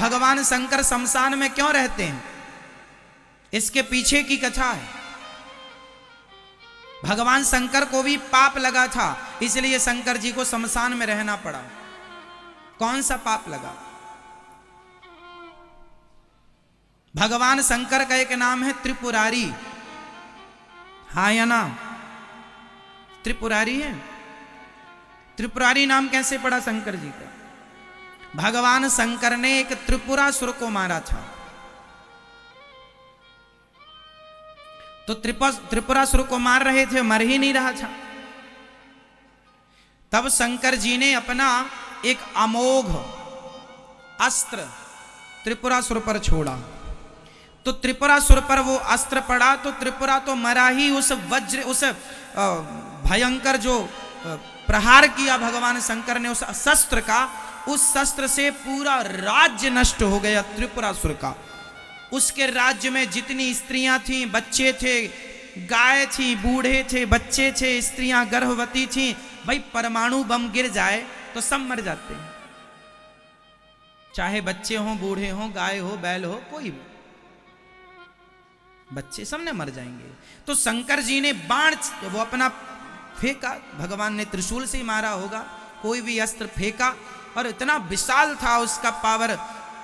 भगवान शंकर शमशान में क्यों रहते हैं, इसके पीछे की कथा है। भगवान शंकर को भी पाप लगा था, इसलिए शंकर जी को शमशान में रहना पड़ा। कौन सा पाप लगा? भगवान शंकर का एक नाम है त्रिपुरारी, हाँ या ना? त्रिपुरारी है। त्रिपुरारी नाम कैसे पड़ा शंकर जी का? भगवान शंकर ने एक त्रिपुरासुर को मारा था। तो त्रिपुरासुर को मार रहे थे, मर ही नहीं रहा था। तब शंकर जी ने अपना एक अमोघ अस्त्र त्रिपुरासुर पर छोड़ा। तो त्रिपुरासुर पर वो अस्त्र पड़ा तो त्रिपुरा तो मरा ही, उस वज्र, उस भयंकर जो प्रहार किया भगवान शंकर ने उस शस्त्र का, उस शस्त्र से पूरा राज्य नष्ट हो गया त्रिपुरासुर का। उसके राज्य में जितनी स्त्रियां थीं, बच्चे थे, गाय थी, बूढ़े थे, बच्चे थे, स्त्रियां गर्भवती थीं। भाई परमाणु बम गिर जाए तो सब मर जाते हैं, चाहे बच्चे हों, बूढ़े हों, गाय हो, बैल हो, कोई भी, बच्चे सब ने मर जाएंगे। तो शंकर जी ने बाण वो अपना फेंका, भगवान ने त्रिशूल से ही मारा होगा, कोई भी अस्त्र फेंका और इतना विशाल था उसका पावर,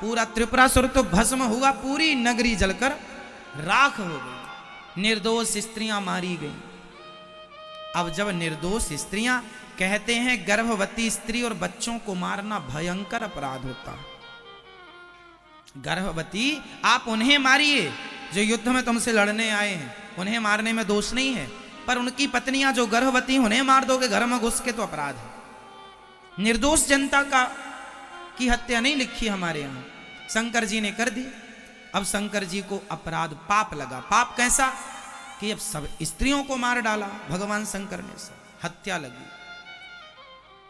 पूरा त्रिपुरासुर तो भस्म हुआ, पूरी नगरी जलकर राख हो गई, निर्दोष स्त्रियां मारी गई। अब जब निर्दोष स्त्रियां, कहते हैं गर्भवती स्त्री और बच्चों को मारना भयंकर अपराध होता। गर्भवती आप उन्हें मारिए जो युद्ध में तुमसे लड़ने आए हैं, उन्हें मारने में दोष नहीं है, पर उनकी पत्नियां जो गर्भवती उन्हें मार दोगे घर में घुस के तो अपराध है। निर्दोष जनता की हत्या नहीं लिखी हमारे यहाँ, शंकर जी ने कर दी। अब शंकर जी को अपराध, पाप लगा। पाप कैसा कि अब सब स्त्रियों को मार डाला भगवान शंकर ने, सब हत्या लगी।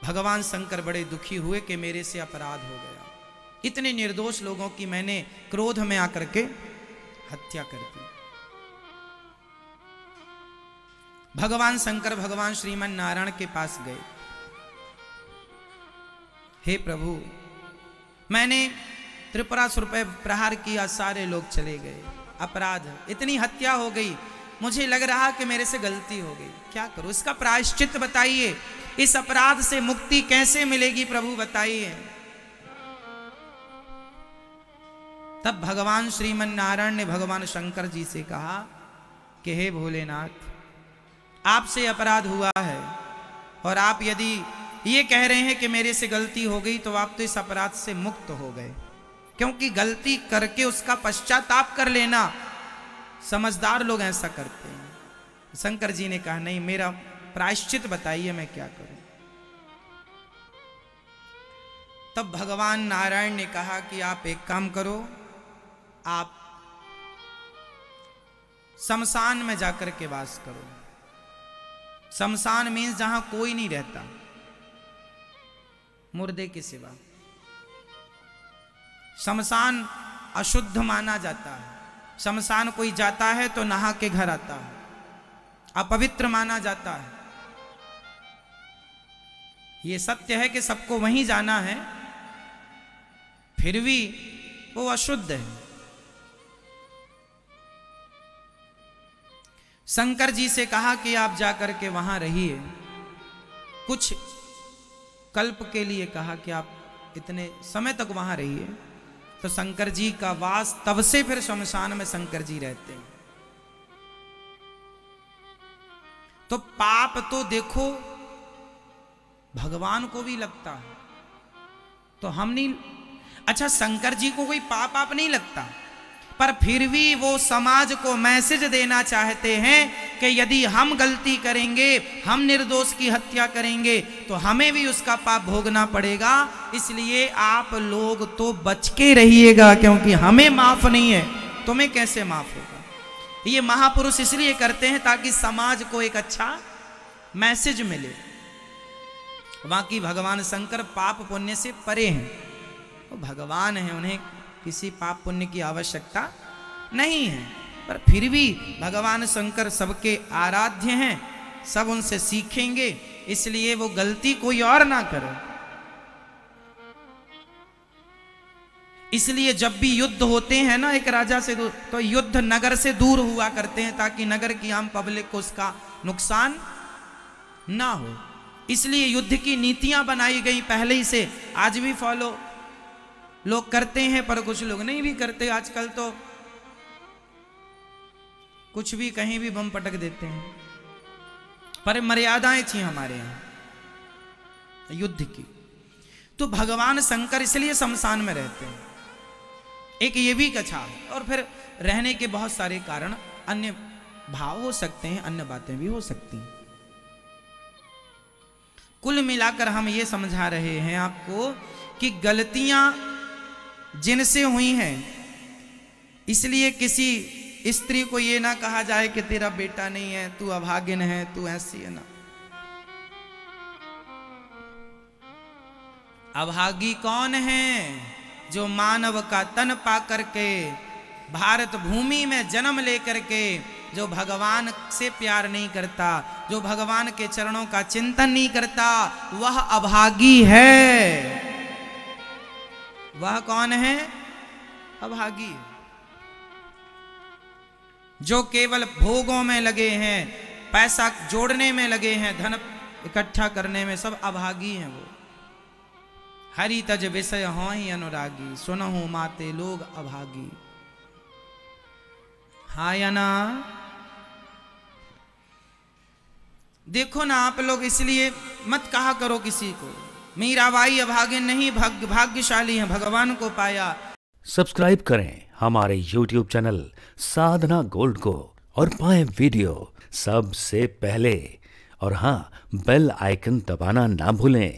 भगवान शंकर बड़े दुखी हुए कि मेरे से अपराध हो गया, इतने निर्दोष लोगों की मैंने क्रोध में आकर के हत्या कर दी। भगवान शंकर भगवान श्रीमन नारायण के पास गए, हे प्रभु, मैंने त्रिपुरासुर पे प्रहार किया, सारे लोग चले गए, अपराध, इतनी हत्या हो गई, मुझे लग रहा कि मेरे से गलती हो गई, क्या करूं? इसका प्रायश्चित बताइए, इस अपराध से मुक्ति कैसे मिलेगी प्रभु बताइए। तब भगवान श्रीमन नारायण ने भगवान शंकर जी से कहा कि हे भोलेनाथ, आपसे अपराध हुआ है और आप यदि ये कह रहे हैं कि मेरे से गलती हो गई तो आप तो इस अपराध से मुक्त हो गए, क्योंकि गलती करके उसका पश्चाताप कर लेना, समझदार लोग ऐसा करते हैं। शंकर जी ने कहा नहीं, मेरा प्रायश्चित बताइए, मैं क्या करूं? तब भगवान नारायण ने कहा कि आप एक काम करो, आप शमशान में जाकर के वास करो। शमशान मीन्स जहां कोई नहीं रहता, मुर्दे के सिवा। शमशान अशुद्ध माना जाता है, शमशान कोई जाता है तो नहा के घर आता है, अपवित्र माना जाता है। यह सत्य है कि सबको वहीं जाना है, फिर भी वो अशुद्ध है। शंकर जी से कहा कि आप जाकर के वहां रहिए, कुछ कल्प के लिए कहा कि आप इतने समय तक वहां रहिए। तो शंकर जी का वास, तब से फिर शमशान में शंकर जी रहते हैं। तो पाप तो देखो भगवान को भी लगता है, तो हम नहीं, अच्छा शंकर जी को कोई पाप आप नहीं लगता, पर फिर भी वो समाज को मैसेज देना चाहते हैं कि यदि हम गलती करेंगे, हम निर्दोष की हत्या करेंगे तो हमें भी उसका पाप भोगना पड़ेगा, इसलिए आप लोग तो बच के रहिएगा, क्योंकि हमें माफ नहीं है, तुम्हें कैसे माफ होगा। ये महापुरुष इसलिए करते हैं ताकि समाज को एक अच्छा मैसेज मिले। बाकी भगवान शंकर पाप पुण्य से परे हैं, वो भगवान हैं, उन्हें किसी पाप पुण्य की आवश्यकता नहीं है, पर फिर भी भगवान शंकर सबके आराध्य हैं, सब उनसे सीखेंगे, इसलिए वो गलती कोई और ना करे। इसलिए जब भी युद्ध होते हैं ना एक राजा से दूर, तो युद्ध नगर से दूर हुआ करते हैं ताकि नगर की आम पब्लिक को उसका नुकसान ना हो। इसलिए युद्ध की नीतियां बनाई गई पहले ही से, आज भी फॉलो लोग करते हैं, पर कुछ लोग नहीं भी करते। आजकल तो कुछ भी कहीं भी बम पटक देते हैं, पर मर्यादाएं थी हमारे यहां युद्ध की। तो भगवान शंकर इसलिए शमशान में रहते हैं, एक ये भी कथा है। और फिर रहने के बहुत सारे कारण, अन्य भाव हो सकते हैं, अन्य बातें भी हो सकती हैं। कुल मिलाकर हम ये समझा रहे हैं आपको कि गलतियां जिनसे हुई हैं, इसलिए किसी स्त्री को ये ना कहा जाए कि तेरा बेटा नहीं है, तू अभागिन है, तू ऐसी है ना। अभागी कौन है? जो मानव का तन पा करके, भारत भूमि में जन्म लेकर के, जो भगवान से प्यार नहीं करता, जो भगवान के चरणों का चिंतन नहीं करता, वह अभागी है। वह कौन है? अभागी है। जो केवल भोगों में लगे हैं, पैसा जोड़ने में लगे हैं, धन इकट्ठा करने में, सब अभागी हैं। वो हरि तज विषय हों अनुरागी, सुनहु माते लोग अभागी। हाँ या ना? देखो ना आप लोग, इसलिए मत कहा करो किसी को मीराबाई अभागिन नहीं, भाग्यशाली है, भगवान को पाया। सब्सक्राइब करें हमारे YouTube चैनल साधना गोल्ड को और पाएं वीडियो सबसे पहले। और हाँ, बेल आइकन दबाना ना भूलें।